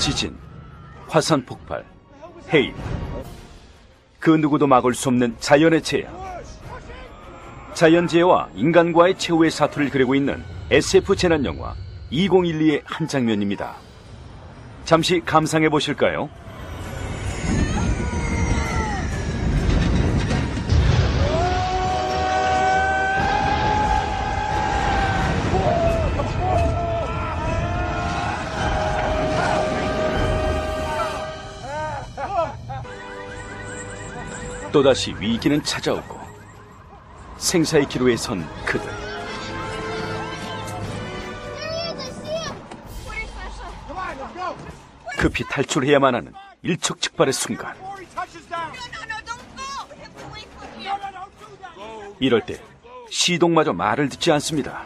지진, 화산 폭발, 해일. 그 누구도 막을 수 없는 자연의 재앙. 자연재해와 인간과의 최후의 사투를 그리고 있는 SF 재난영화 2012의 한 장면입니다. 잠시 감상해 보실까요? 또다시 위기는 찾아오고 생사의 기로에 선 그들. 급히 탈출해야만 하는 일촉즉발의 순간. 이럴 때 시동마저 말을 듣지 않습니다.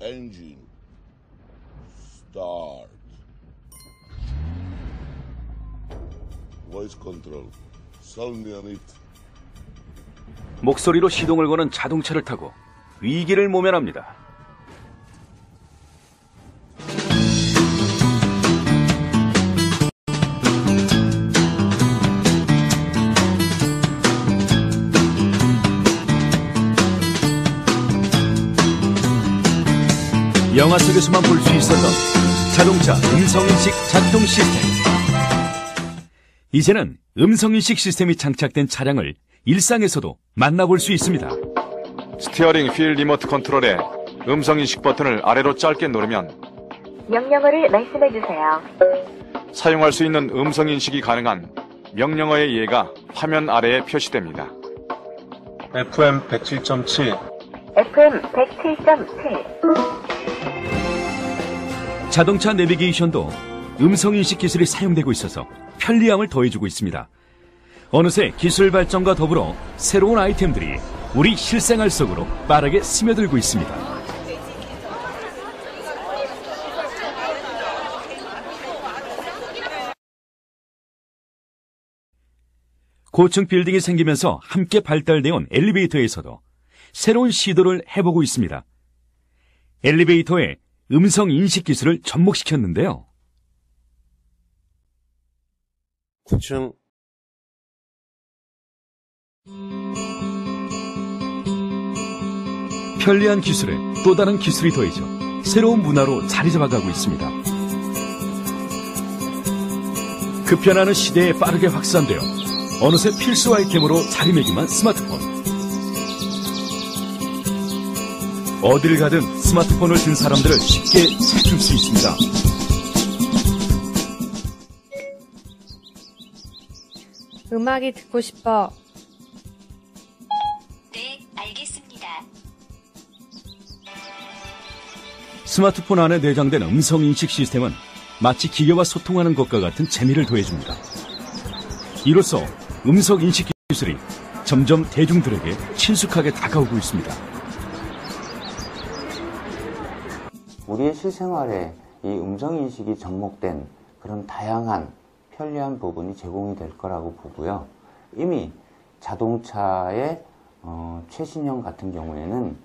Engine start. Voice control. Sound unit. 목소리로 시동을 거는 자동차를 타고 위기를 모면합니다. 영화 속에서만 볼 수 있었던 자동차 음성인식 작동 시스템. 이제는 음성인식 시스템이 장착된 차량을 일상에서도 만나볼 수 있습니다. 스티어링 휠 리모트 컨트롤에 음성인식 버튼을 아래로 짧게 누르면 명령어를 말씀해주세요. 사용할 수 있는 음성인식이 가능한 명령어의 예가 화면 아래에 표시됩니다. FM 107.7 FM 107.7 자동차 내비게이션도 음성인식 기술이 사용되고 있어서 편리함을 더해주고 있습니다. 어느새 기술 발전과 더불어 새로운 아이템들이 우리 실생활 속으로 빠르게 스며들고 있습니다. 고층 빌딩이 생기면서 함께 발달되어 온 엘리베이터에서도 새로운 시도를 해보고 있습니다. 엘리베이터에 음성 인식 기술을 접목시켰는데요. 9층 편리한 기술에 또 다른 기술이 더해져 새로운 문화로 자리 잡아가고 있습니다. 급변하는 시대에 빠르게 확산되어 어느새 필수 아이템으로 자리매김한 스마트폰. 어딜 가든 스마트폰을 든 사람들을 쉽게 찾을 수 있습니다. 음악이 듣고 싶어. 네, 알겠습니다. 스마트폰 안에 내장된 음성인식 시스템은 마치 기계와 소통하는 것과 같은 재미를 더해줍니다. 이로써 음성인식 기술이 점점 대중들에게 친숙하게 다가오고 있습니다. 우리의 실생활에 이 음성인식이 접목된 그런 다양한 편리한 부분이 제공이 될 거라고 보고요. 이미 자동차의 최신형 같은 경우에는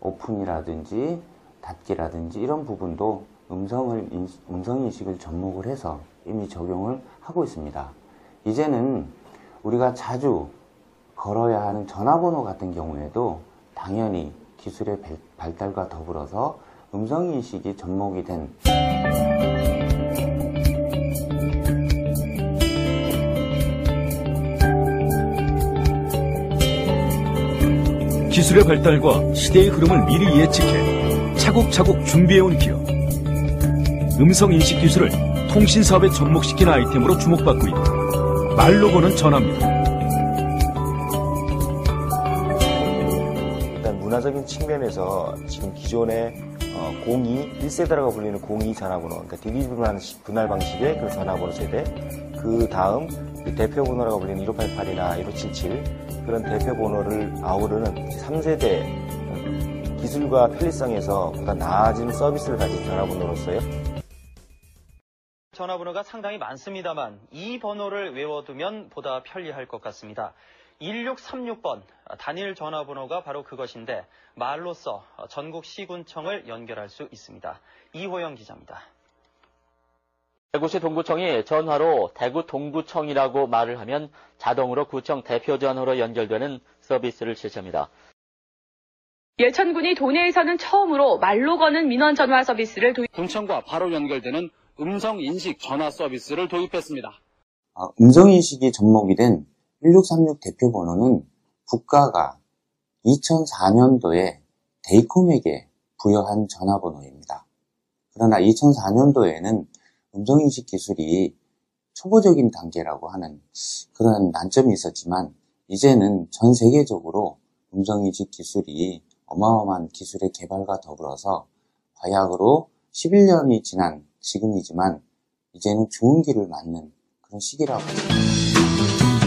오픈이라든지 닫기라든지 이런 부분도 음성인식을 접목을 해서 이미 적용을 하고 있습니다. 이제는 우리가 자주 걸어야 하는 전화번호 같은 경우에도 당연히 기술의 발달과 더불어서 음성인식이 접목이 된 기술의 발달과 시대의 흐름을 미리 예측해 차곡차곡 준비해온 기업. 음성인식 기술을 통신사업에 접목시킨 아이템으로 주목받고 있고 말로 거는 전화입니다. 일단 문화적인 측면에서 지금 기존의 02, 1세대라고 불리는 02 전화번호, 그러니까 DVB라는 분할 방식의 그 전화번호 세대, 그 다음 대표 번호라고 불리는 1588이나 1577 그런 대표 번호를 아우르는 3세대 기술과 편리성에서 보다 나아진 서비스를 가진 전화번호로서요. 전화번호가 상당히 많습니다만 이 번호를 외워두면 보다 편리할 것 같습니다. 1636번 단일 전화번호가 바로 그것인데 말로써 전국 시군청을 연결할 수 있습니다. 이호영 기자입니다. 대구시 동구청이 전화로 대구 동구청이라고 말을 하면 자동으로 구청 대표 전화로 연결되는 서비스를 실시합니다. 예천군이 도내에서는 처음으로 말로 거는 민원 전화 서비스를 군청과 바로 연결되는 음성인식 전화 서비스를 도입했습니다. 음성인식이 접목이 된 1636 대표번호는 국가가 2004년도에 데이콤에게 부여한 전화번호입니다. 그러나 2004년도에는 음성인식 기술이 초보적인 단계라고 하는 그런 난점이 있었지만 이제는 전 세계적으로 음성인식 기술이 어마어마한 기술의 개발과 더불어서 과약으로 11년이 지난 지금이지만 이제는 좋은 길을 맞는 그런 시기라고 합니다.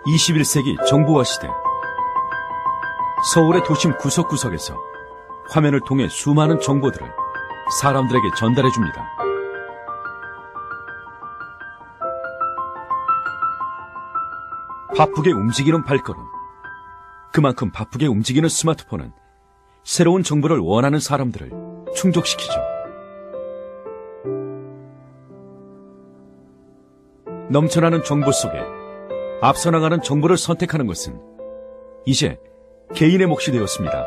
(21세기) 정보화 시대. 서울의 도심 구석구석에서 화면을 통해 수많은 정보들을 사람들에게 전달해줍니다. 바쁘게 움직이는 발걸음, 그만큼 바쁘게 움직이는 스마트폰은 새로운 정보를 원하는 사람들을 충족시키죠. 넘쳐나는 정보 속에 앞서 나가는 정보를 선택하는 것은 이제 개인의 몫이 되었습니다.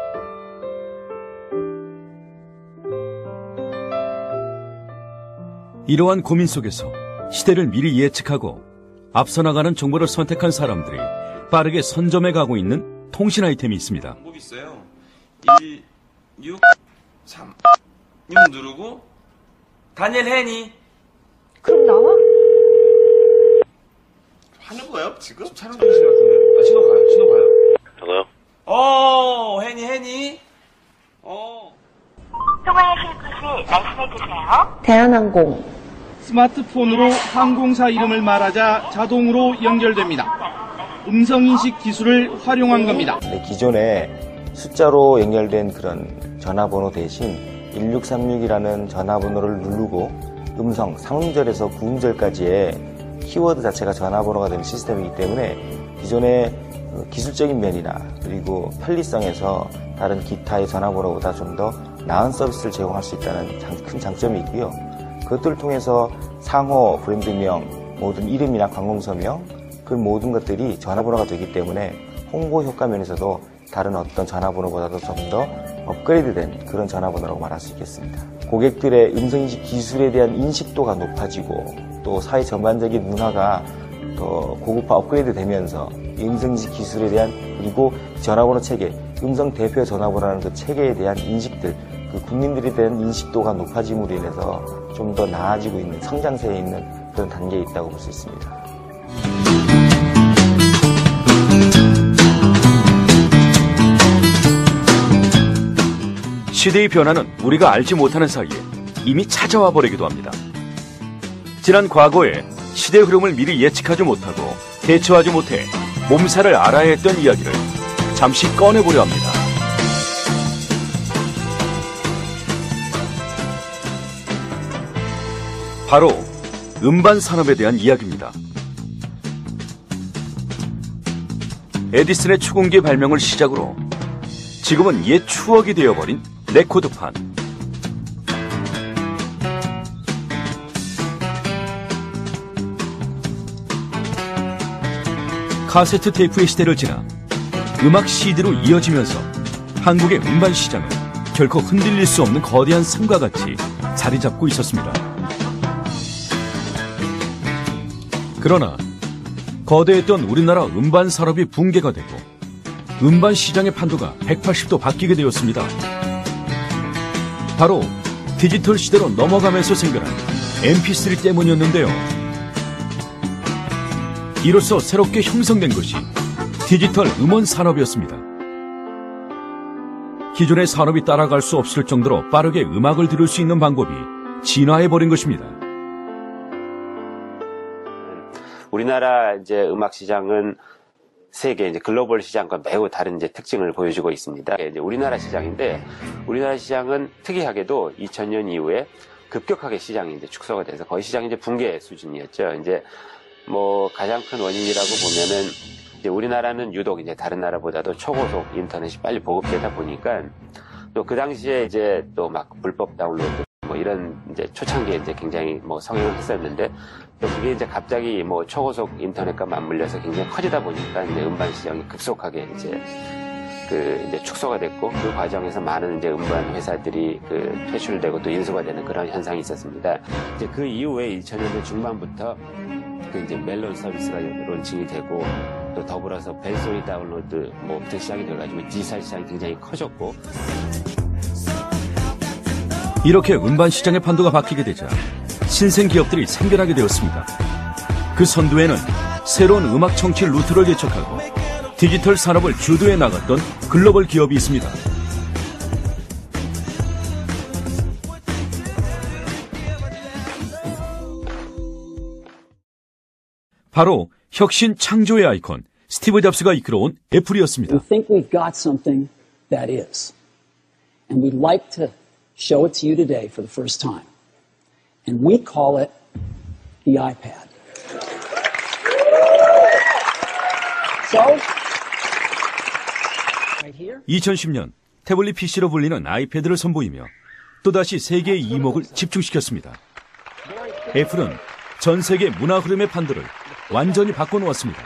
이러한 고민 속에서 시대를 미리 예측하고 앞서 나가는 정보를 선택한 사람들이 빠르게 선점해 가고 있는 통신 아이템이 있습니다. 방법이 있어요. 1, 6, 3, 6 누르고 다니엘 헤니. 그럼 나와? 하는 거예요, 지금? 촬영 중이신 것 같은데. 신호 가요. 저거요? 헤니. 통화하실 곳을 말씀해 주세요. 대한항공. 스마트폰으로 항공사 이름을 말하자 자동으로 연결됩니다. 음성인식 기술을 활용한 겁니다. 기존에 숫자로 연결된 그런 전화번호 대신 1636이라는 전화번호를 누르고 음성, 상음절에서 구음절까지의 키워드 자체가 전화번호가 되는 시스템이기 때문에 기존의 기술적인 면이나 그리고 편리성에서 다른 기타의 전화번호보다 좀 더 나은 서비스를 제공할 수 있다는 큰 장점이 있고요. 그것들을 통해서 상호, 브랜드명, 모든 이름이나 관공서명 그 모든 것들이 전화번호가 되기 때문에 홍보 효과 면에서도 다른 어떤 전화번호보다도 좀 더 업그레이드된 그런 전화번호라고 말할 수 있겠습니다. 고객들의 음성인식 기술에 대한 인식도가 높아지고 또 사회 전반적인 문화가 더 고급화 업그레이드 되면서 음성인식 기술에 대한 그리고 전화번호 체계, 음성 대표 전화번호라는 그 체계에 대한 인식들, 그 국민들에 대한 인식도가 높아짐으로 인해서 좀 더 나아지고 있는 성장세에 있는 그런 단계에 있다고 볼 수 있습니다. 시대의 변화는 우리가 알지 못하는 사이에 이미 찾아와 버리기도 합니다. 지난 과거에 시대의 흐름을 미리 예측하지 못하고 대처하지 못해 몸살을 알아야 했던 이야기를 잠시 꺼내보려 합니다. 바로 음반 산업에 대한 이야기입니다. 에디슨의 초공기 발명을 시작으로 지금은 옛 추억이 되어버린 레코드판. 카세트 테이프의 시대를 지나 음악 CD로 이어지면서 한국의 음반 시장은 결코 흔들릴 수 없는 거대한 산과 같이 자리 잡고 있었습니다. 그러나 거대했던 우리나라 음반 산업이 붕괴가 되고 음반 시장의 판도가 180도 바뀌게 되었습니다. 바로 디지털 시대로 넘어가면서 생겨난 MP3 때문이었는데요. 이로써 새롭게 형성된 것이 디지털 음원 산업이었습니다. 기존의 산업이 따라갈 수 없을 정도로 빠르게 음악을 들을 수 있는 방법이 진화해버린 것입니다. 우리나라 이제 음악 시장은 세계 이제 글로벌 시장과 매우 다른 이제 특징을 보여주고 있습니다. 이제 우리나라 시장인데, 우리나라 시장은 특이하게도 2000년 이후에 급격하게 시장이 이제 축소가 돼서 거의 시장이 이제 붕괴 수준이었죠. 이제 뭐 가장 큰 원인이라고 보면은 이제 우리나라는 유독 이제 다른 나라보다도 초고속 인터넷이 빨리 보급되다 보니까 또 그 당시에 이제 또 막 불법 다운로드 뭐 이런 이제 초창기에 이제 굉장히 뭐 성행을 했었는데, 또 그게 이제 갑자기 뭐 초고속 인터넷과 맞물려서 굉장히 커지다 보니까 이제 음반 시장이 급속하게 이제 이제 축소가 됐고, 그 과정에서 많은 이제 음반 회사들이 퇴출되고 또 인수가 되는 그런 현상이 있었습니다. 이제 그 이후에 2000년대 중반부터 이제 멜론 서비스가 론칭이 되고, 또 더불어서 벨소리 다운로드 뭐부터 시작이 돼가지고 디지털 시장이 굉장히 커졌고, 이렇게 음반 시장의 판도가 바뀌게 되자 신생 기업들이 생겨나게 되었습니다. 그 선두에는 새로운 음악 청취 루트를 개척하고 디지털 산업을 주도해 나갔던 글로벌 기업이 있습니다. 바로 혁신 창조의 아이콘 스티브 잡스가 이끌어온 애플이었습니다. We think we've got something that is. And we'd like to show it to you today for the first time. And we call it the iPad. So, right here. 2010년 태블릿 PC로 불리는 아이패드를 선보이며 또다시 세계의 이목을 집중시켰습니다. 애플은 전 세계 문화 흐름의 판도를 완전히 바꿔놓았습니다.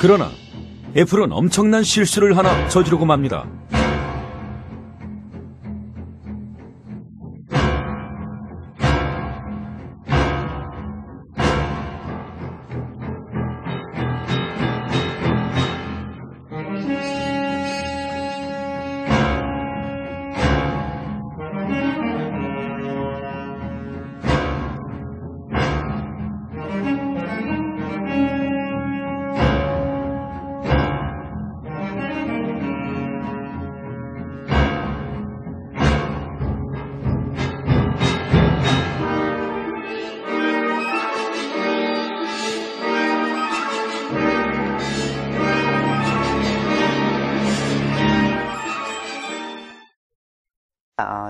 그러나 애플은 엄청난 실수를 하나 저지르고 맙니다.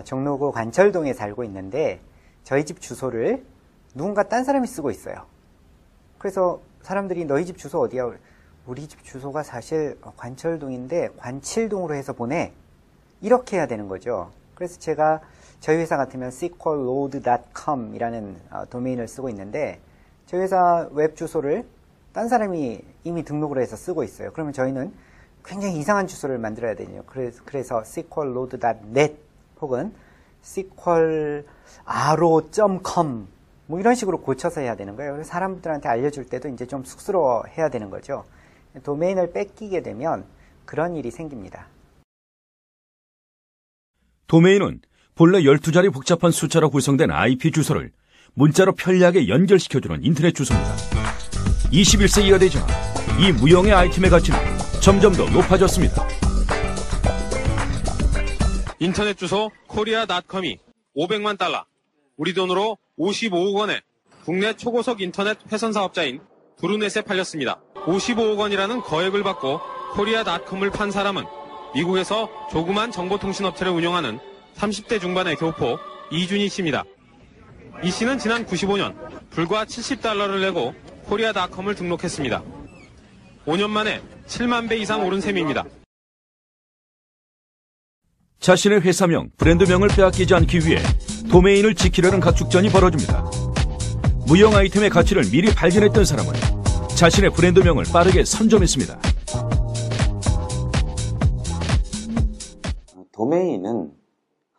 종로구 관철동에 살고 있는데 저희 집 주소를 누군가 딴 사람이 쓰고 있어요. 그래서 사람들이 너희 집 주소 어디야? 우리 집 주소가 사실 관철동인데 관칠동으로 해서 보내. 이렇게 해야 되는 거죠. 그래서 제가 저희 회사 같으면 sequelload.com 이라는 도메인을 쓰고 있는데 저희 회사 웹 주소를 딴 사람이 이미 등록을 해서 쓰고 있어요. 그러면 저희는 굉장히 이상한 주소를 만들어야 되죠. 그래서 sequelload.net 혹은 sequelaro.com 뭐 이런 식으로 고쳐서 해야 되는 거예요. 그래서 사람들한테 알려줄 때도 이제 좀 쑥스러워 해야 되는 거죠. 도메인을 뺏기게 되면 그런 일이 생깁니다. 도메인은 본래 12자리 복잡한 숫자로 구성된 IP 주소를 문자로 편리하게 연결시켜주는 인터넷 주소입니다. 21세기가 되자 이 무형의 아이템의 가치는 점점 더 높아졌습니다. 인터넷 주소 korea.com이 500만 달러, 우리 돈으로 55억 원에 국내 초고속 인터넷 회선 사업자인 브루넷에 팔렸습니다. 55억 원이라는 거액을 받고 korea.com을 판 사람은 미국에서 조그만 정보통신업체를 운영하는 30대 중반의 교포 이준희 씨입니다. 이 씨는 지난 95년 불과 70달러를 내고 korea.com을 등록했습니다. 5년 만에 7만 배 이상 오른 셈입니다. 자신의 회사명, 브랜드명을 빼앗기지 않기 위해 도메인을 지키려는 각축전이 벌어집니다. 무형 아이템의 가치를 미리 발견했던 사람은 자신의 브랜드명을 빠르게 선점했습니다. 도메인은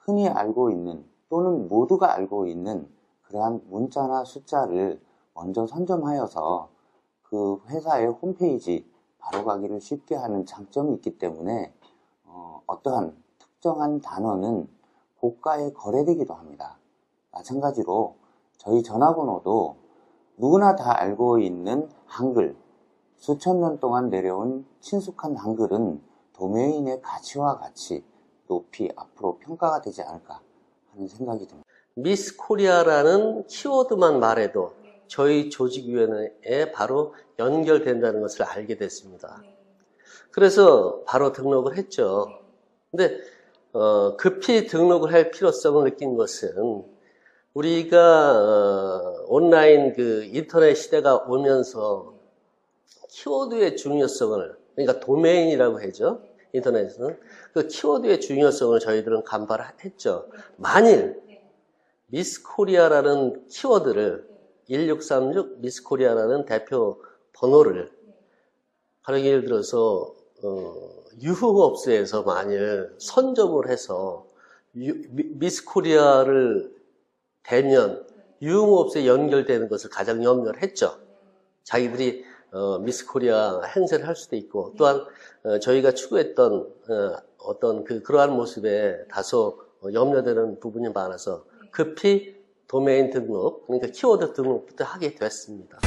흔히 알고 있는 또는 모두가 알고 있는 그러한 문자나 숫자를 먼저 선점하여서 그 회사의 홈페이지 바로 가기를 쉽게 하는 장점이 있기 때문에 어떠한 특정한 단어는 고가에 거래되기도 합니다. 마찬가지로 저희 전화번호도 누구나 다 알고 있는 한글, 수천 년 동안 내려온 친숙한 한글은 도메인의 가치와 같이 높이 앞으로 평가가 되지 않을까 하는 생각이 듭니다. 미스 코리아라는 키워드만 말해도 저희 조직위원회에 바로 연결된다는 것을 알게 됐습니다. 그래서 바로 등록을 했죠. 근데 급히 등록을 할 필요성을 느낀 것은 우리가 온라인 그 인터넷 시대가 오면서 키워드의 중요성을, 그러니까 도메인이라고 하죠. 인터넷에서는 그 키워드의 중요성을 저희들은 간파를 했죠. 만일 미스 코리아라는 키워드를 1636 미스 코리아라는 대표 번호를 가령 예를 들어서 유흥업소에서 만일 선점을 해서 미스 코리아를 대면 유흥업소에 연결되는 것을 가장 염려를 했죠. 자기들이 미스 코리아 행세를 할 수도 있고, 또한 저희가 추구했던 어떤 그러한 모습에 다소 염려되는 부분이 많아서 급히 도메인 등록, 그러니까 키워드 등록부터 하게 됐습니다.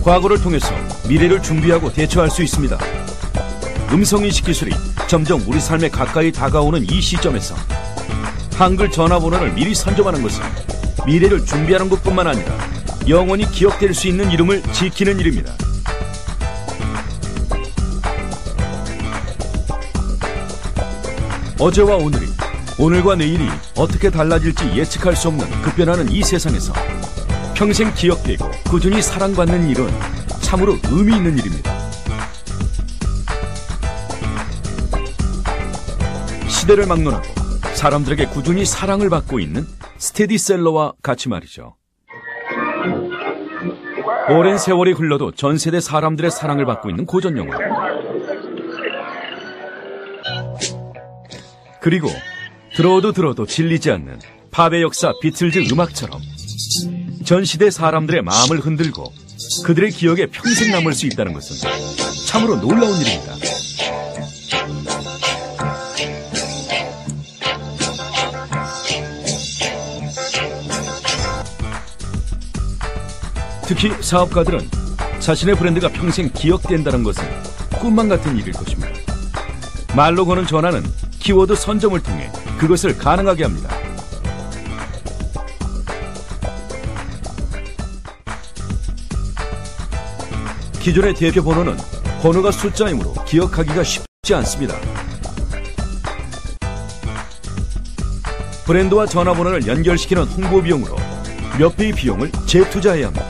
과거를 통해서 미래를 준비하고 대처할 수 있습니다. 음성인식 기술이 점점 우리 삶에 가까이 다가오는 이 시점에서 한글 전화번호를 미리 선점하는 것은 미래를 준비하는 것뿐만 아니라 영원히 기억될 수 있는 이름을 지키는 일입니다. 어제와 오늘이, 오늘과 내일이 어떻게 달라질지 예측할 수 없는 급변하는 이 세상에서 평생 기억되고 꾸준히 사랑받는 일은 참으로 의미 있는 일입니다. 시대를 막론하고 사람들에게 꾸준히 사랑을 받고 있는 스테디셀러와 같이 말이죠. 오랜 세월이 흘러도 전 세대 사람들의 사랑을 받고 있는 고전 영화. 그리고 들어도 질리지 않는 팝의 역사 비틀즈 음악처럼 전 시대 사람들의 마음을 흔들고 그들의 기억에 평생 남을 수 있다는 것은 참으로 놀라운 일입니다. 특히 사업가들은 자신의 브랜드가 평생 기억된다는 것은 꿈만 같은 일일 것입니다. 말로 거는 전화는 키워드 선점을 통해 그것을 가능하게 합니다. 기존의 대표 번호는 번호가 숫자이므로 기억하기가 쉽지 않습니다. 브랜드와 전화번호를 연결시키는 홍보 비용으로 몇 배의 비용을 재투자해야 합니다.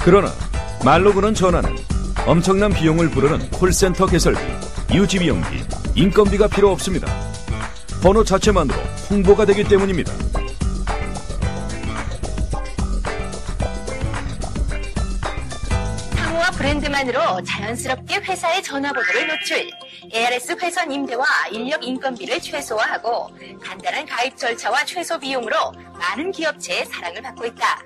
그러나 말로 거는 전화는 엄청난 비용을 부르는 콜센터 개설비, 유지비용비, 인건비가 필요 없습니다. 번호 자체만으로 홍보가 되기 때문입니다. 상호와 브랜드만으로 자연스럽게 회사의 전화번호를 노출, ARS 회선 임대와 인력 인건비를 최소화하고 간단한 가입 절차와 최소 비용으로 많은 기업체의 사랑을 받고 있다.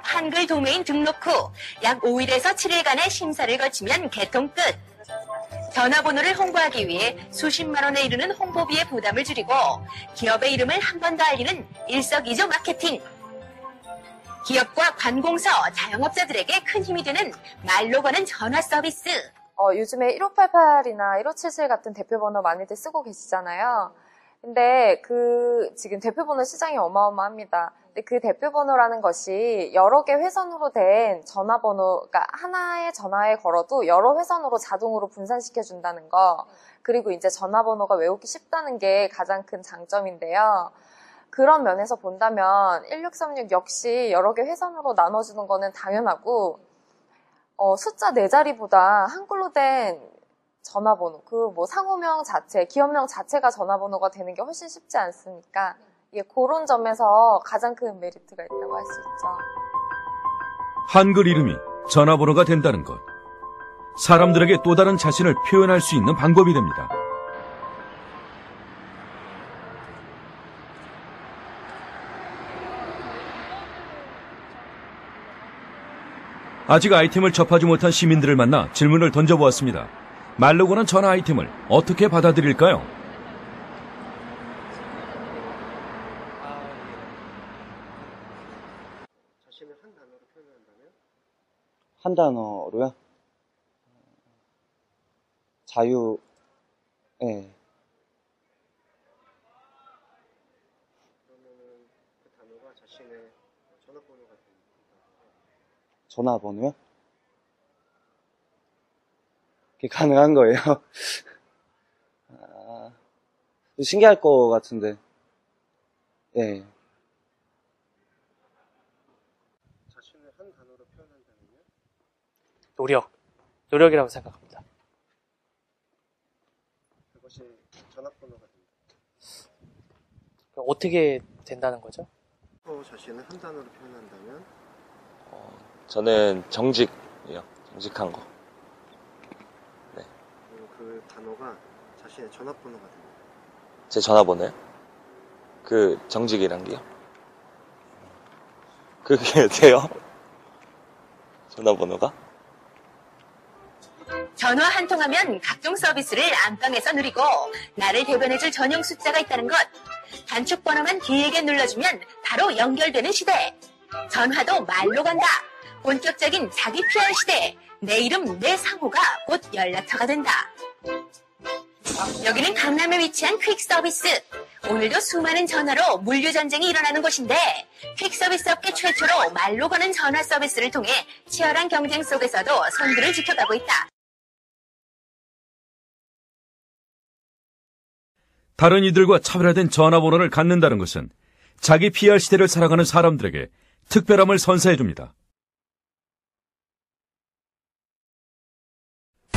한글 도메인 등록 후 약 5일에서 7일간의 심사를 거치면 개통 끝. 전화번호를 홍보하기 위해 수십만 원에 이르는 홍보비의 부담을 줄이고 기업의 이름을 한 번 더 알리는 일석이조 마케팅. 기업과 관공서, 자영업자들에게 큰 힘이 되는 말로 거는 전화 서비스. 요즘에 1588이나 1577 같은 대표번호 많이들 쓰고 계시잖아요. 근데 지금 대표번호 시장이 어마어마합니다. 근데 그 대표번호라는 것이 여러 개 회선으로 된 전화번호, 그러니까 하나의 전화에 걸어도 여러 회선으로 자동으로 분산시켜 준다는 거. 그리고 이제 전화번호가 외우기 쉽다는 게 가장 큰 장점인데요. 그런 면에서 본다면 1636 역시 여러 개 회선으로 나눠주는 거는 당연하고, 숫자 4자리보다 한글로 된 전화번호, 상호명 자체, 기업명 자체가 전화번호가 되는 게 훨씬 쉽지 않습니까? 그런 점에서 가장 큰 메리트가 있다고 할 수 있죠. 한글 이름이 전화번호가 된다는 것. 사람들에게 또 다른 자신을 표현할 수 있는 방법이 됩니다. 아직 아이템을 접하지 못한 시민들을 만나 질문을 던져보았습니다. 말로 거는 전화 아이템을 어떻게 받아들일까요? 자신을 한 단어로 표현한다면? 한 단어로요? 자유, 예. 그러면은 그 단어가 자신의 전화번호가 됩니다. 전화번호요? 그게 가능한 거예요? 신기할 것 같은데. 예. 자신을 한 단어로 표현한다면요? 노력이라고 생각합니다. 그것이 전화번호가 됩니다. 어떻게 된다는 거죠? 자신을 한 단어로 표현한다면? 저는 정직이요. 정직한 거. 네. 그 단어가 자신의 전화번호가 됩니다. 제 전화번호요? 그 정직이란 게요? 그게 돼요? 전화번호가? 전화 한 통하면 각종 서비스를 안방에서 누리고 나를 대변해줄 전용 숫자가 있다는 것. 단축 번호만 길게 눌러주면 바로 연결되는 시대. 전화도 말로 간다. 본격적인 자기 PR 시대. 내 이름, 내 상호가 곧 연락처가 된다. 여기는 강남에 위치한 퀵 서비스. 오늘도 수많은 전화로 물류 전쟁이 일어나는 곳인데 퀵 서비스 업계 최초로 말로 거는 전화 서비스를 통해 치열한 경쟁 속에서도 선두를 지켜가고 있다. 다른 이들과 차별화된 전화번호를 갖는다는 것은 자기 PR 시대를 살아가는 사람들에게 특별함을 선사해줍니다.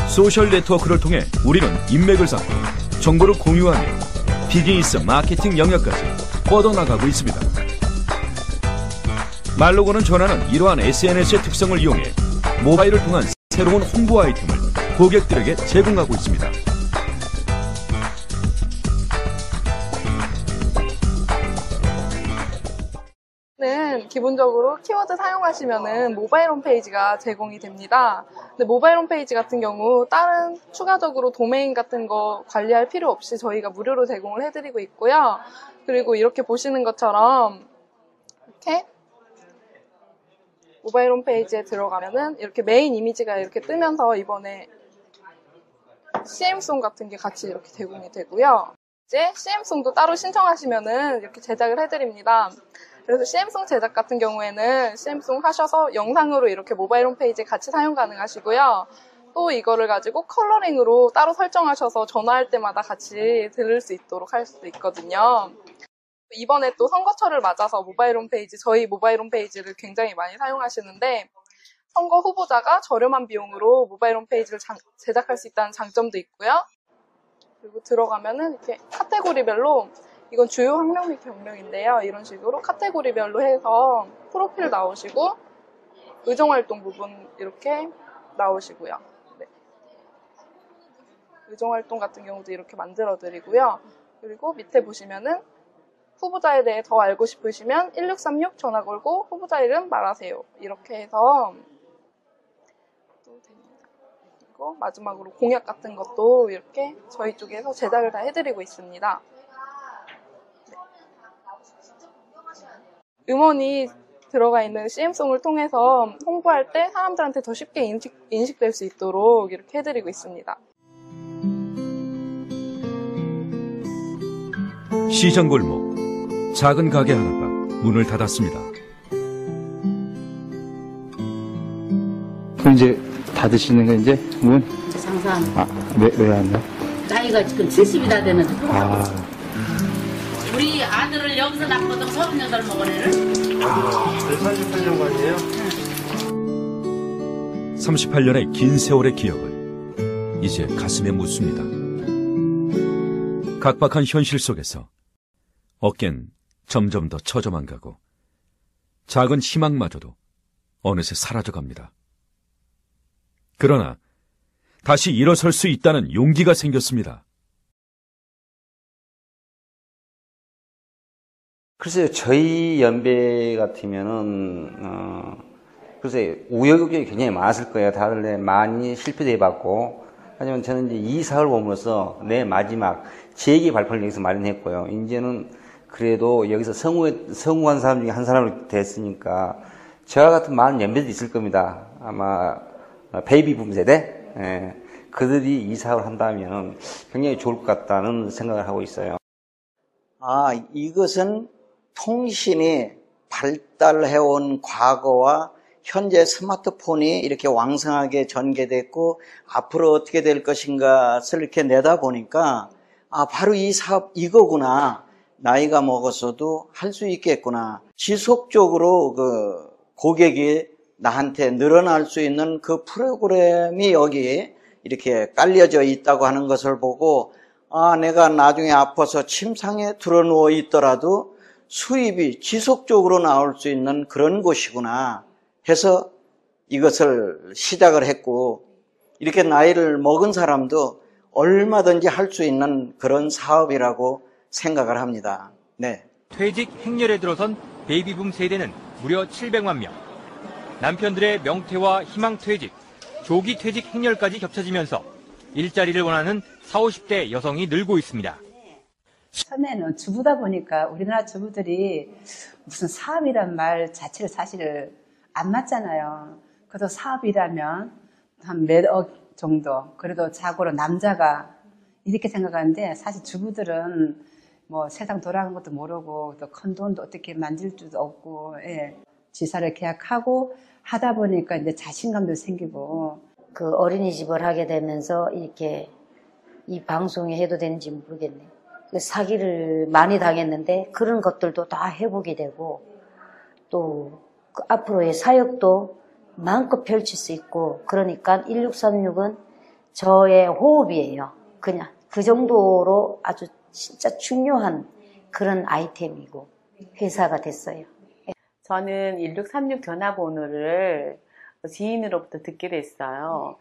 소셜 네트워크를 통해 우리는 인맥을 쌓고 정보를 공유하며 비즈니스 마케팅 영역까지 뻗어나가고 있습니다. 말로 거는 전화는 이러한 SNS의 특성을 이용해 모바일을 통한 새로운 홍보 아이템을 고객들에게 제공하고 있습니다. 는 기본적으로 키워드 사용하시면은 모바일 홈페이지가 제공이 됩니다. 근데 모바일 홈페이지 같은 경우 다른 추가적으로 도메인 같은 거 관리할 필요 없이 저희가 무료로 제공을 해드리고 있고요. 그리고 이렇게 보시는 것처럼 이렇게 모바일 홈페이지에 들어가면은 이렇게 메인 이미지가 이렇게 뜨면서 이번에 CM송 같은 게 같이 이렇게 제공이 되고요. 이제 CM송도 따로 신청하시면은 이렇게 제작을 해드립니다. 그래서 CM송 제작 같은 경우에는 CM송 하셔서 영상으로 이렇게 모바일 홈페이지에 같이 사용 가능하시고요. 또 이거를 가지고 컬러링으로 따로 설정하셔서 전화할 때마다 같이 들을 수 있도록 할 수도 있거든요. 이번에 또 선거철을 맞아서 저희 모바일 홈페이지를 굉장히 많이 사용하시는데 선거 후보자가 저렴한 비용으로 모바일 홈페이지를 제작할 수 있다는 장점도 있고요. 그리고 들어가면은 이렇게 카테고리별로 이건 주요 학력 및 경력인데요. 이런 식으로 카테고리별로 해서 프로필 나오시고 의정활동 부분 이렇게 나오시고요. 네. 의정활동 같은 경우도 이렇게 만들어 드리고요. 그리고 밑에 보시면은 후보자에 대해 더 알고 싶으시면 1636 전화 걸고 후보자 이름 말하세요. 이렇게 해서 또 됩니다. 그리고 마지막으로 공약 같은 것도 이렇게 저희 쪽에서 제작을 다 해드리고 있습니다. 음원이 들어가 있는 CM송을 통해서 홍보할 때 사람들한테 더 쉽게 인식될 수 있도록 이렇게 해드리고 있습니다. 시장 골목, 작은 가게 하나가 문을 닫았습니다. 그럼 이제 닫으시는 거 이제 문? 장사합니다. 왜 안 해요? 나이가 지금 70이 다 되는데. 아, 우리 아들을 여기서 낳거든 38 먹은 애를. 38년간이에요? 38년의 긴 세월의 기억을 이제 가슴에 묻습니다. 각박한 현실 속에서 어깬 점점 더 처져만 가고 작은 희망마저도 어느새 사라져갑니다. 그러나 다시 일어설 수 있다는 용기가 생겼습니다. 글쎄요, 저희 연배 같으면은, 글쎄, 우여곡절이 굉장히 많았을 거예요. 다들 많이 실패도 해봤고. 하지만 저는 이제 이 사업을 보면서 내 마지막 제2의 발판을 여기서 마련했고요. 이제는 그래도 여기서 성공한 사람 중에 한 사람이 됐으니까 저와 같은 많은 연배도 있을 겁니다. 아마 베이비붐 세대? 예, 그들이 이 사업을 한다면 굉장히 좋을 것 같다는 생각을 하고 있어요. 이것은 통신이 발달해온 과거와 현재 스마트폰이 이렇게 왕성하게 전개됐고 앞으로 어떻게 될 것인가를 이렇게 내다보니까 바로 이 사업 이거구나. 나이가 먹었어도 할 수 있겠구나. 지속적으로 고객이 나한테 늘어날 수 있는 그 프로그램이 여기 이렇게 깔려져 있다고 하는 것을 보고 내가 나중에 아파서 침상에 들어누워 있더라도 수입이 지속적으로 나올 수 있는 그런 곳이구나 해서 이것을 시작을 했고 이렇게 나이를 먹은 사람도 얼마든지 할 수 있는 그런 사업이라고 생각을 합니다. 네. 퇴직 행렬에 들어선 베이비붐 세대는 무려 700만 명. 남편들의 명퇴와 희망퇴직, 조기 퇴직 행렬까지 겹쳐지면서 일자리를 원하는 40, 50대 여성이 늘고 있습니다. 처음에는 주부다 보니까 우리나라 주부들이 무슨 사업이란 말 자체를 사실 안 맞잖아요. 그래도 사업이라면 한 몇억 정도, 그래도 자고로 남자가 이렇게 생각하는데 사실 주부들은 뭐 세상 돌아가는 것도 모르고 또 큰 돈도 어떻게 만질 줄도 없고, 지사를 계약하고 하다 보니까 이제 자신감도 생기고. 그 어린이집을 하게 되면서 이렇게 이 방송에 해도 되는지 모르겠네. 그 사기를 많이 당했는데 그런 것들도 다 해보게 되고 또 그 앞으로의 사역도 마음껏 펼칠 수 있고 그러니까 1636은 저의 호흡이에요. 그냥 그 정도로 아주 진짜 중요한 그런 아이템이고 회사가 됐어요. 저는 1636 전화번호를 지인으로부터 듣게 됐어요.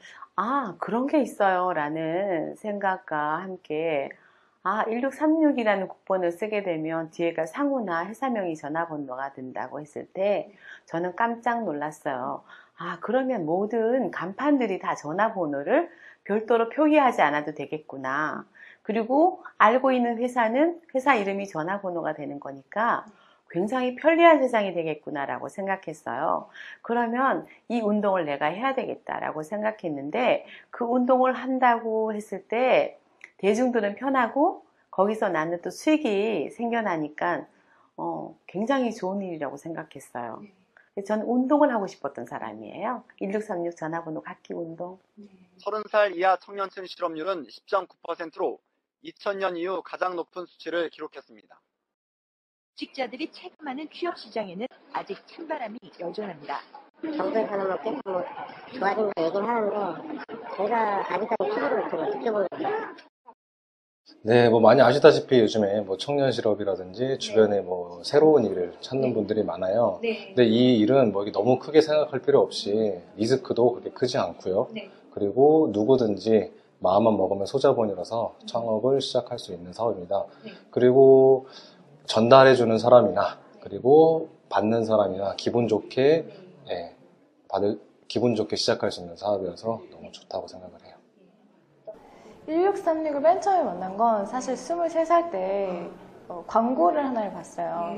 그런 게 있어요 라는 생각과 함께 1636이라는 국번을 쓰게 되면 뒤에가 상호나 회사명의 전화번호가 된다고 했을 때 저는 깜짝 놀랐어요. 그러면 모든 간판들이 다 전화번호를 별도로 표기하지 않아도 되겠구나. 그리고 알고 있는 회사는 회사 이름이 전화번호가 되는 거니까 굉장히 편리한 세상이 되겠구나라고 생각했어요. 그러면 이 운동을 내가 해야 되겠다라고 생각했는데 그 운동을 한다고 했을 때 대중들은 편하고 거기서 나는 또 수익이 생겨나니까 굉장히 좋은 일이라고 생각했어요. 저는 운동을 하고 싶었던 사람이에요. 1636 전화번호 갖기 운동. 30살 이하 청년층 실업률은 10.9%로 2000년 이후 가장 높은 수치를 기록했습니다. 직자들이 체감하는 취업 시장에는 아직 찬바람이 여전합니다. 정부에서는 뭐 계속 좋아진 거 얘기는 하는데 제가 아직까지 피부로 좀 느껴보는 네, 뭐 많이 아시다시피 요즘에 뭐 청년 실업이라든지 주변에 뭐 새로운 일을 찾는 분들이 많아요. 근데 이 일은 뭐 너무 크게 생각할 필요 없이 리스크도 그렇게 크지 않고요. 그리고 누구든지 마음만 먹으면 소자본이라서 창업을 시작할 수 있는 사업입니다. 그리고 전달해주는 사람이나 그리고 받는 사람이나 기분 좋게 기분 좋게 시작할 수 있는 사업이어서 너무 좋다고 생각을 해요. 1636을 맨 처음에 만난 건 사실 23살 때 광고를 하나를 봤어요.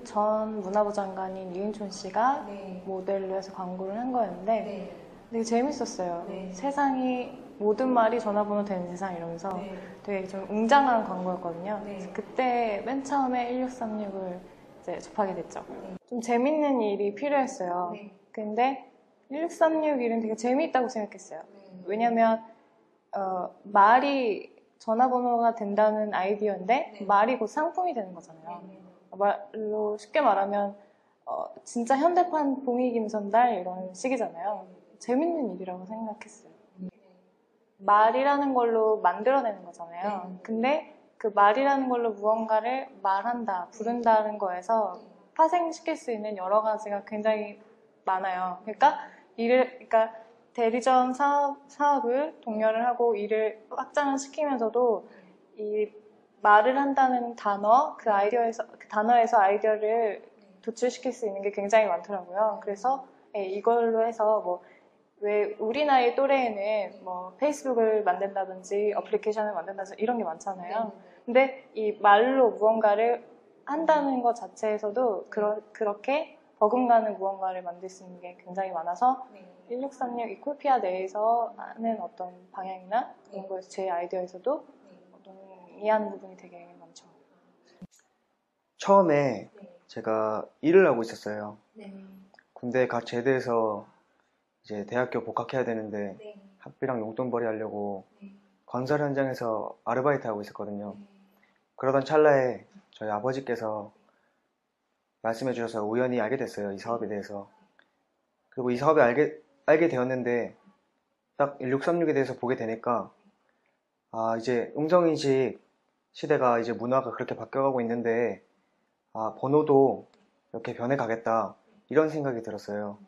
전 문화부 장관인 유인촌 씨가 모델로 해서 광고를 한 거였는데 되게 재밌었어요. 세상이 모든 말이 전화번호 되는 세상 이러면서 되게 좀 웅장한 광고였거든요. 그래서 그때 맨 처음에 1636을 이제 접하게 됐죠. 좀 재밌는 일이 필요했어요. 근데 1636 일은 되게 재미있다고 생각했어요. 왜냐면 말이 전화번호가 된다는 아이디어인데 말이 곧 상품이 되는 거잖아요. 말로 쉽게 말하면 진짜 현대판 봉익임선달 이런 식이잖아요. 재밌는 일이라고 생각했어요. 말이라는 걸로 만들어내는 거잖아요. 근데 그 말이라는 걸로 무언가를 말한다, 부른다는 거에서 파생시킬 수 있는 여러 가지가 굉장히 많아요. 그러니까 대리점 사업을 독려를 하고 일을 확장을 시키면서도 이 말을 한다는 단어, 그 단어에서 아이디어를 도출시킬 수 있는 게 굉장히 많더라고요. 그래서 이걸로 해서 왜 우리 나이 또래에는 페이스북을 만든다든지 어플리케이션을 만든다든지 이런 게 많잖아요. 근데 이 말로 무언가를 한다는 것 자체에서도 그렇게 버금가는 무언가를 만들 수 있는 게 굉장히 많아서 1636 이콜피아 내에서 하는 어떤 방향이나 그런 거에서 제 아이디어에서도 동의하는 부분이 되게 많죠. 처음에 제가 일을 하고 있었어요. 군대 갓 제대해서 이제 대학교 복학해야 되는데 학비랑 용돈벌이 하려고 건설 현장에서 아르바이트 하고 있었거든요. 그러던 찰나에 저희 아버지께서 말씀해 주셔서 우연히 알게 됐어요. 이 사업에 대해서. 그리고 이 사업에 알게 되었는데 딱 1636에 대해서 보게 되니까 이제 음성인식 시대가 이제 문화가 그렇게 바뀌어가고 있는데 번호도 이렇게 변해가겠다 이런 생각이 들었어요.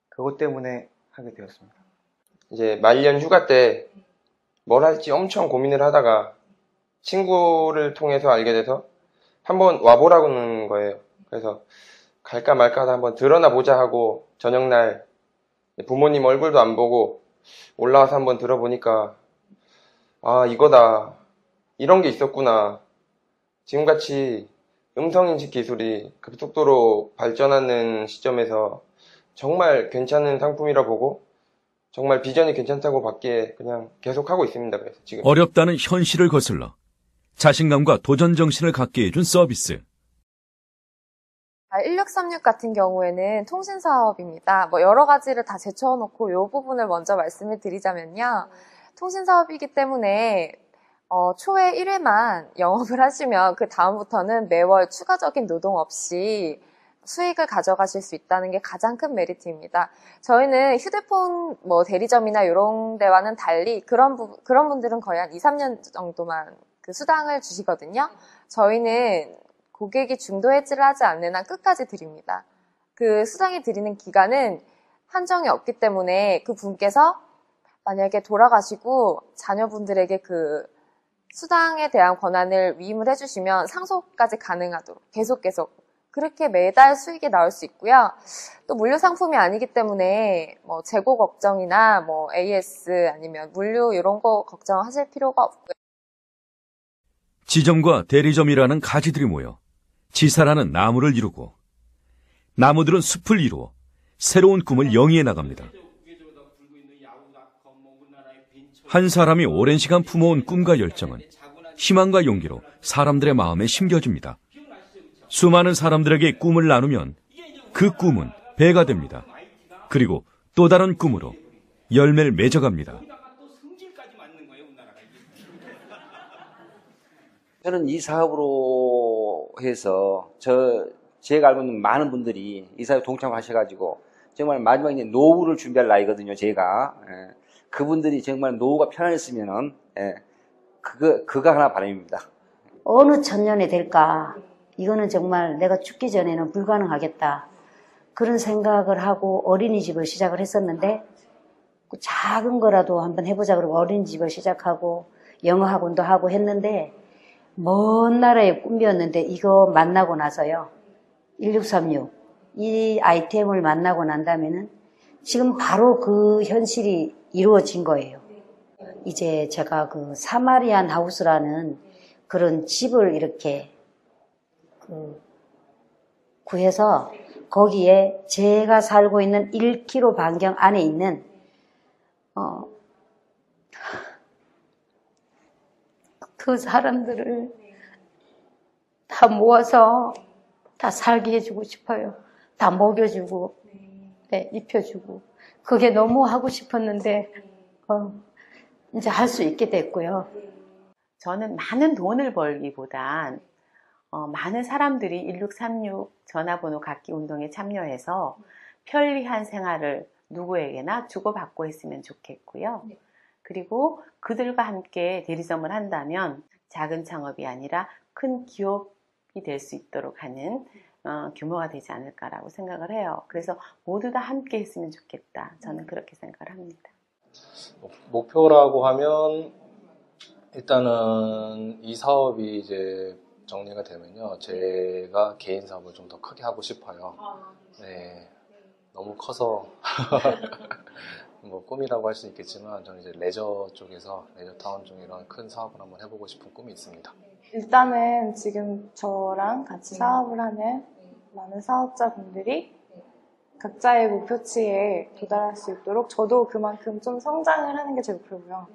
그것 때문에 하게 되었습니다. 이제 말년 휴가 때 뭘 할지 엄청 고민을 하다가 친구를 통해서 알게 돼서 한번 와보라는 거예요. 그래서 갈까 말까 하다 한번 들어나 보자 하고 저녁날 부모님 얼굴도 안 보고 올라와서 한번 들어보니까 이거다. 이런 게 있었구나. 지금같이 음성인식 기술이 급속도로 발전하는 시점에서 정말 괜찮은 상품이라 보고 정말 비전이 괜찮다고 받기에 그냥 계속 하고 있습니다. 그래서 지금 어렵다는 현실을 거슬러 자신감과 도전 정신을 갖게 해준 서비스. 1636 같은 경우에는 통신사업입니다. 여러 가지를 다 제쳐놓고 이 부분을 먼저 말씀을 드리자면요. 통신사업이기 때문에 초에 1회만 영업을 하시면 그 다음부터는 매월 추가적인 노동 없이 수익을 가져가실 수 있다는 게 가장 큰 메리트입니다. 저희는 휴대폰 대리점이나 이런 데와는 달리 그런 분들은 거의 한 2, 3년 정도만 그 수당을 주시거든요. 저희는 고객이 중도 해지를 하지 않는 한 끝까지 드립니다. 그 수당이 드리는 기간은 한정이 없기 때문에 그 분께서 만약에 돌아가시고 자녀분들에게 그 수당에 대한 권한을 위임을 해주시면 상속까지 가능하도록 계속 그렇게 매달 수익이 나올 수 있고요. 또 물류 상품이 아니기 때문에 재고 걱정이나 AS 아니면 물류 이런 거 걱정하실 필요가 없고요. 지점과 대리점이라는 가지들이 모여 지사라는 나무를 이루고 나무들은 숲을 이루어 새로운 꿈을 영위해 나갑니다. 한 사람이 오랜 시간 품어온 꿈과 열정은 희망과 용기로 사람들의 마음에 심겨집니다. 수많은 사람들에게 꿈을 나누면 그 꿈은 배가 됩니다. 그리고 또 다른 꿈으로 열매를 맺어갑니다. 저는 이 사업으로 해서 제가 알고 있는 많은 분들이 이 사업에 동참하셔가지고 정말 마지막에 이제 노후를 준비할 나이거든요. 제가 그분들이 정말 노후가 편안했으면은 그거 하나 바람입니다. 어느 천년이 될까? 이거는 정말 내가 죽기 전에는 불가능하겠다. 그런 생각을 하고 어린이집을 시작을 했었는데 작은 거라도 한번 해보자 그러고 어린이집을 시작하고 영어 학원도 하고 했는데 먼 나라의 꿈이었는데 이거 만나고 나서요. 1636 이 아이템을 만나고 난 다음에는 지금 바로 그 현실이 이루어진 거예요. 이제 제가 그 사마리안 하우스라는 그런 집을 이렇게 구해서 거기에 제가 살고 있는 1km 반경 안에 있는 그 사람들을 다 모아서 다 살게 해주고 싶어요. 다 먹여주고, 네, 입혀주고. 그게 너무 하고 싶었는데 이제 할 수 있게 됐고요. 저는 많은 돈을 벌기보단 많은 사람들이 1636 전화번호 갖기 운동에 참여해서 편리한 생활을 누구에게나 주고받고 했으면 좋겠고요. 그리고 그들과 함께 대리점을 한다면 작은 창업이 아니라 큰 기업이 될 수 있도록 하는 규모가 되지 않을까라고 생각을 해요. 그래서 모두 다 함께 했으면 좋겠다. 저는 그렇게 생각을 합니다. 목표라고 하면 일단은 이 사업이 이제 정리가 되면요, 제가 개인 사업을 좀 더 크게 하고 싶어요. 네, 너무 커서 뭐 꿈이라고 할 수 있겠지만 저는 이제 레저 쪽에서 레저타운 쪽 이런 큰 사업을 한번 해보고 싶은 꿈이 있습니다. 일단은 지금 저랑 같이 사업을 하는 많은 사업자분들이 각자의 목표치에 도달할 수 있도록 저도 그만큼 좀 성장을 하는 게 제 목표고요.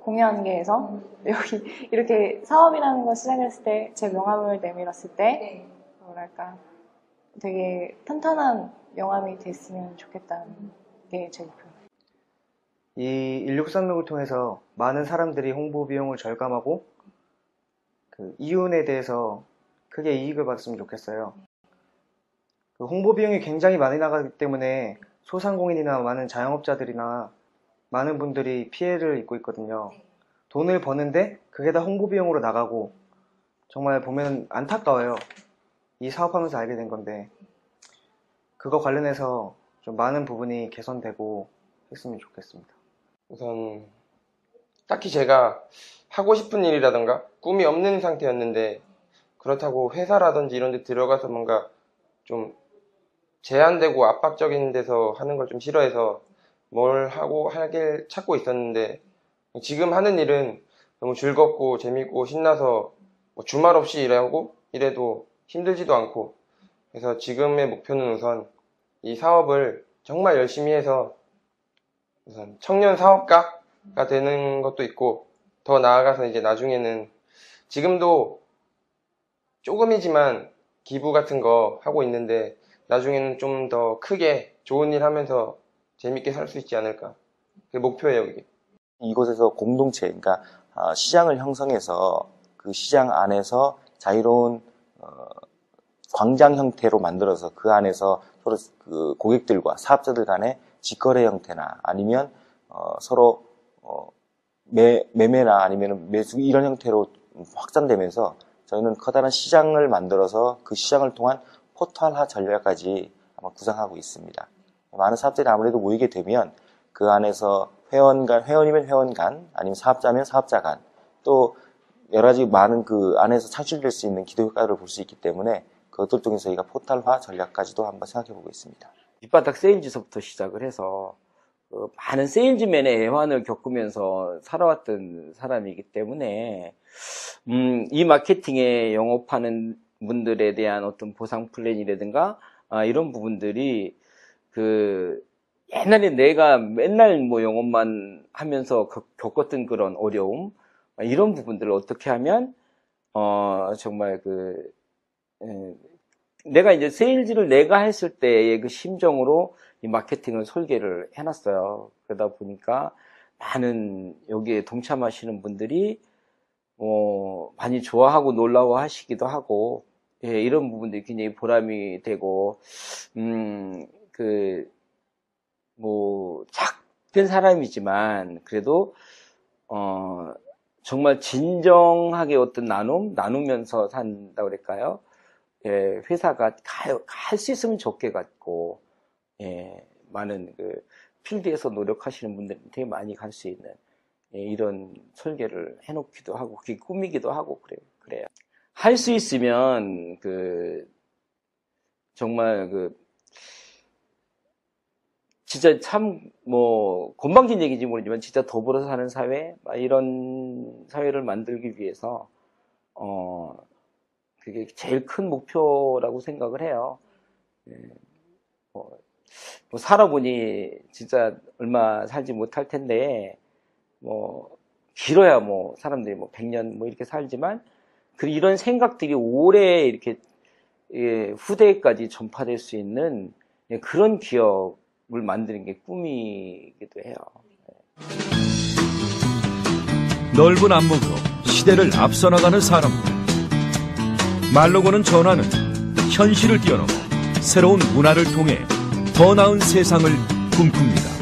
공연계에서 여기 이렇게 사업이라는 걸 시작했을 때 제 명함을 내밀었을 때 뭐랄까 되게 탄탄한 명함이 됐으면 좋겠다는 게 제 목표예요. 이 1636을 통해서 많은 사람들이 홍보 비용을 절감하고 그 이윤에 대해서 크게 이익을 받았으면 좋겠어요. 그 홍보 비용이 굉장히 많이 나가기 때문에 소상공인이나 많은 자영업자들이나 많은 분들이 피해를 입고 있거든요. 돈을 버는데 그게 다 홍보 비용으로 나가고 정말 보면 안타까워요. 이 사업하면서 알게 된 건데 그거 관련해서 좀 많은 부분이 개선되고 했으면 좋겠습니다. 우선 딱히 제가 하고 싶은 일이라던가 꿈이 없는 상태였는데 그렇다고 회사라든지 이런 데 들어가서 뭔가 좀 제한되고 압박적인 데서 하는 걸 좀 싫어해서 뭘 하고 하길 찾고 있었는데 지금 하는 일은 너무 즐겁고 재밌고 신나서 뭐 주말 없이 일하고 이래도 힘들지도 않고 그래서 지금의 목표는 우선 이 사업을 정말 열심히 해서 우선 청년 사업가가 되는 것도 있고 더 나아가서 이제 나중에는 지금도 조금이지만 기부 같은 거 하고 있는데 나중에는 좀 더 크게 좋은 일 하면서 재밌게 살 수 있지 않을까. 그게 목표예요, 이게. 이곳에서 공동체, 그러니까 시장을 형성해서 그 시장 안에서 자유로운 광장 형태로 만들어서 그 안에서 서로 그 고객들과 사업자들 간의 직거래 형태나 아니면 서로 매매나 아니면 매수 이런 형태로 확장되면서 저희는 커다란 시장을 만들어서 그 시장을 통한 포털화 전략까지 아마 구상하고 있습니다. 많은 사업자들이 아무래도 모이게 되면 그 안에서 회원이면 회원 간, 아니면 사업자면 사업자 간, 또 여러 가지 많은 그 안에서 창출될 수 있는 기도 효과를 볼 수 있기 때문에 그것들 통해서 저희가 포털화 전략까지도 한번 생각해 보고 있습니다. 밑바닥 세일즈서부터 시작을 해서 많은 세일즈맨의 애환을 겪으면서 살아왔던 사람이기 때문에 이 마케팅에 영업하는 분들에 대한 어떤 보상 플랜이라든가 이런 부분들이 그 옛날에 내가 맨날 뭐 영업만 하면서 겪었던 그런 어려움 이런 부분들을 어떻게 하면 정말 내가 이제 세일즈를 내가 했을 때의 그 심정으로 이 마케팅을 설계를 해놨어요. 그러다 보니까 많은 여기에 동참하시는 분들이 많이 좋아하고 놀라워하시기도 하고 예, 이런 부분들이 굉장히 보람이 되고 작은 사람이지만 그래도 정말 진정하게 어떤 나누면서 산다 그럴까요? 예, 회사가 할 수 있으면 좋게 같고 예, 많은 그 필드에서 노력하시는 분들이 되게 많이 갈 수 있는 예, 이런 설계를 해놓기도 하고 그게 꿈이기도 하고 그래요. 할 수 있으면 정말 진짜 참 뭐 건방진 얘기인지 모르지만 진짜 더불어 사는 사회, 이런 사회를 만들기 위해서 그게 제일 큰 목표라고 생각을 해요. 뭐 살아보니 진짜 얼마 살지 못할 텐데, 뭐 길어야 뭐 사람들이 뭐 100년 뭐 이렇게 살지만, 이런 생각들이 오래 이렇게 후대까지 전파될 수 있는 그런 기억을 만드는 게 꿈이기도 해요. 넓은 안목으로 시대를 앞서 나가는 사람들. 말로 거는 전화는 현실을 뛰어넘어 새로운 문화를 통해 더 나은 세상을 꿈꿉니다.